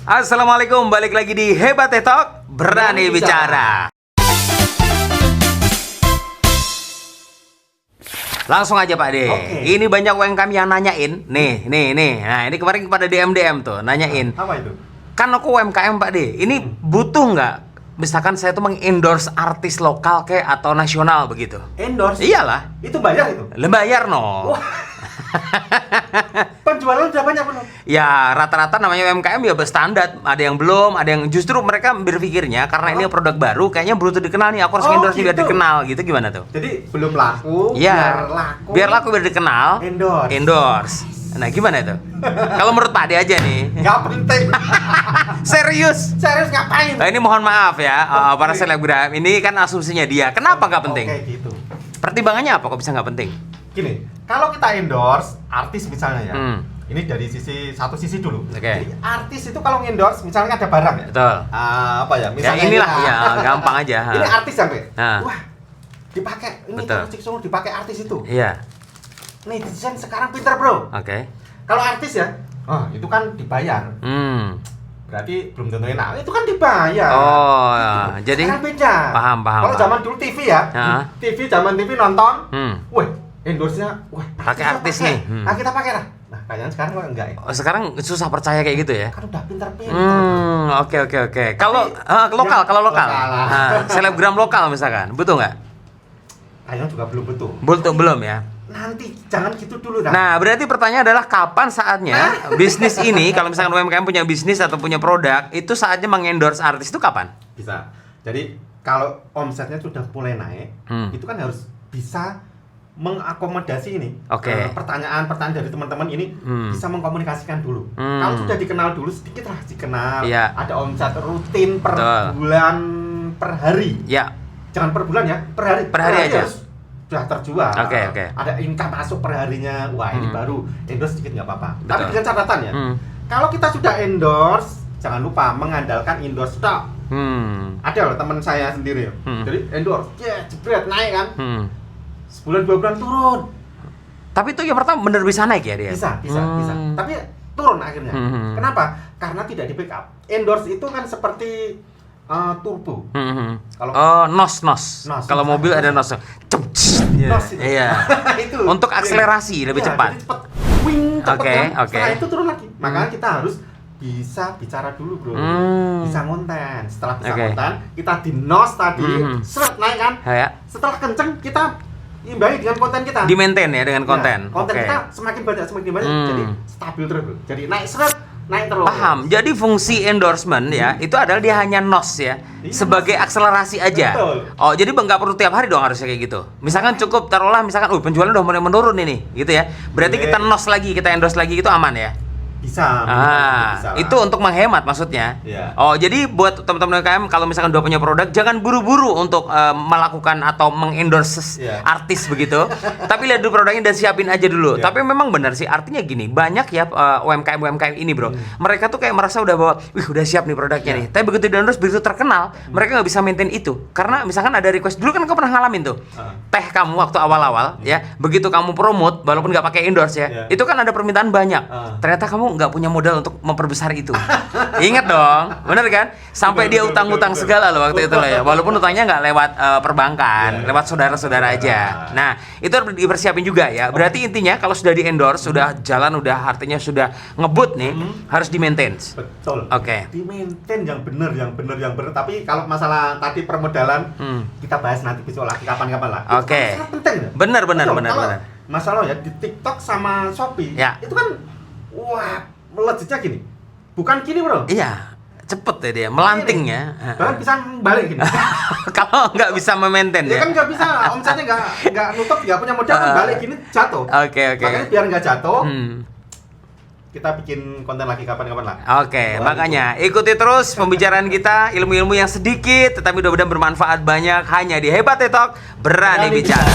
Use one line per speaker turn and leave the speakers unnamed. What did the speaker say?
Assalamualaikum, balik lagi di Hebat Talk, berani bicara. Langsung aja Pak De. Ini banyak UMKM yang nanyain. Nih. Nah, ini kemarin pada DM tuh nanyain.
Apa itu?
Kan aku UMKM Pak De. Ini butuh nggak? Misalkan saya tuh mengendorse artis lokal kayak atau nasional begitu.
Endorse?
Iyalah.
Itu bayar itu?
Bayar no.
Penjualan udah banyak belum?
Ya rata-rata namanya UMKM ya berstandar. Ada yang belum, ada yang justru mereka berpikirnya karena ini produk baru, kayaknya butuh dikenal nih. Aku harus endorse biar dikenal gitu, gimana tuh?
Jadi belum laku,
ya, biar laku biar dikenal. Endorse. Nah gimana itu? Kalau menurut Pak De aja nih.
Nggak penting.
Serius
Ngapain?
Nah, ini mohon maaf ya para selebgram. Ini kan asumsinya dia. Kenapa nggak penting?
Oke gitu.
Pertimbangannya apa kok bisa nggak penting?
Gini, kalau kita endorse artis misalnya ya, ini dari satu sisi dulu. Jadi artis itu kalau endorse, misalnya ada barang ya.
Betul.
Apa ya? Misalnya
ya inilah ya gampang aja.
Ini artis sampai.
Nah.
Wah, dipakai. Ini
Betul.
dipakai artis itu.
Iya.
Netizen sekarang pinter bro.
Oke.
Kalau artis ya, itu kan dibayar. Berarti belum tentu enak. Itu kan dibayar.
Oh,
gitu.
jadi
sekarang beda.
Paham.
Kalau zaman dulu TV ya, zaman TV nonton, weh, endorse-nya, wah,
pakai artis nih.
Nah, kita pakai lah. Nah, kayaknya sekarang kok enggak ya?
Sekarang susah percaya kayak gitu ya?
Kan udah pintar-pintar.
Oke. Kalau lokal. Nah, selebgram lokal misalkan, butuh nggak?
Kayaknya juga belum butuh.
Belum ya?
Nanti jangan gitu dulu dah.
Nah, berarti pertanyaan adalah kapan saatnya bisnis ini, kalau misalkan UMKM punya bisnis atau punya produk, itu saatnya mengendorse artis itu kapan?
Bisa. Jadi kalau omsetnya sudah mulai naik, itu kan harus bisa mengakomodasi ini. Pertanyaan-pertanyaan dari teman-teman ini bisa mengkomunikasikan dulu. Kalau sudah dikenal dulu sedikit lah dikenal. Ada omset rutin per bulan, per hari.
Ya.
Jangan per bulan ya, per hari.
Per hari aja.
Sudah terjual.
Oke.
Ada income masuk per harinya. Wah, ini baru endorse sedikit nggak apa-apa. Tapi dengan catatan ya. Kalau kita sudah endorse, jangan lupa mengandalkan endorse stock. Ada loh teman saya sendiri. Jadi endorse, jebret naik kan. Sebulan 2 bulan turun.
Tapi itu yang pertama bener bisa naik ya dia?
Bisa. Tapi turun akhirnya. Kenapa? Karena tidak di backup. Endorse itu kan seperti turbo.
Kalau nos. Kalau mobil ada nos.
Nos itu.
Iya.
Itu.
Untuk akselerasi lebih cepat.
Jadi cepet. Wing, cepet kan.
Oke.
Setelah itu turun lagi. Makanya kita harus bisa bicara dulu bro. Bisa ngonten. Setelah bisa konten, kita di nos tadi, seret naik kan. Setelah kenceng kita imbangi dengan konten kita.
Di maintain ya dengan konten.
Konten kita semakin banyak jadi stabil terus bro. Jadi naik seret, naik terus.
Paham. Jadi fungsi endorsement ya itu adalah dia hanya nos ya, sebagai akselerasi aja.
Betul.
Oh, jadi nggak perlu tiap hari dong harusnya kayak gitu. Misalkan cukup taruhlah misalkan penjualan udah mulai menurun ini gitu ya. Berarti kita nos lagi, kita endorse lagi itu aman ya?
Bisa.
Itu untuk menghemat maksudnya. Oh, jadi buat teman-teman UMKM kalau misalkan udah punya produk jangan buru-buru untuk melakukan atau mengendorse artis begitu. Tapi lihat dulu produknya dan siapin aja dulu. Tapi memang benar sih, artinya gini, banyak ya UMKM ini, Bro. Mereka tuh kayak merasa udah bawa, udah siap nih produknya nih. Tapi begitu di-endorse, begitu terkenal, mereka nggak bisa maintain itu. Karena misalkan ada request, dulu kan kau pernah ngalamin tuh. Teh kamu waktu awal-awal ya, begitu kamu promote walaupun nggak pakai endorse ya, itu kan ada permintaan banyak. Ternyata kamu nggak punya modal untuk memperbesar itu. Ingat dong, bener kan? Sampai dia utang-utang segala loh waktu itu lah ya. Walaupun utangnya nggak lewat perbankan, lewat saudara-saudara aja. Nah, itu harus dipersiapin juga ya. Berarti intinya kalau sudah di endorse, sudah jalan, udah artinya sudah ngebut nih, harus di maintain.
Betul.
Di
maintain yang bener. Tapi kalau masalah tadi permodalan, kita bahas nanti besok lagi kapan-kapan lah. Sangat penting.
Bener.
Masalah ya di TikTok sama Shopee, itu kan melejitnya gini. Bukan gini bro.
Iya, cepet ya dia, melantingnya.
Bahkan bisa balik gini.
Kalau nggak bisa memaintain ya?
Kan nggak bisa, omsetnya nggak nutup, nggak punya modal, kan balik gini jatuh.
Oke.
Makanya biar nggak jatuh, kita bikin konten lagi kapan-kapan lah.
Makanya ikuti terus pembicaraan kita, ilmu-ilmu yang sedikit, tetapi mudah-mudahan bermanfaat banyak hanya di Hebat Talk, berani bicara.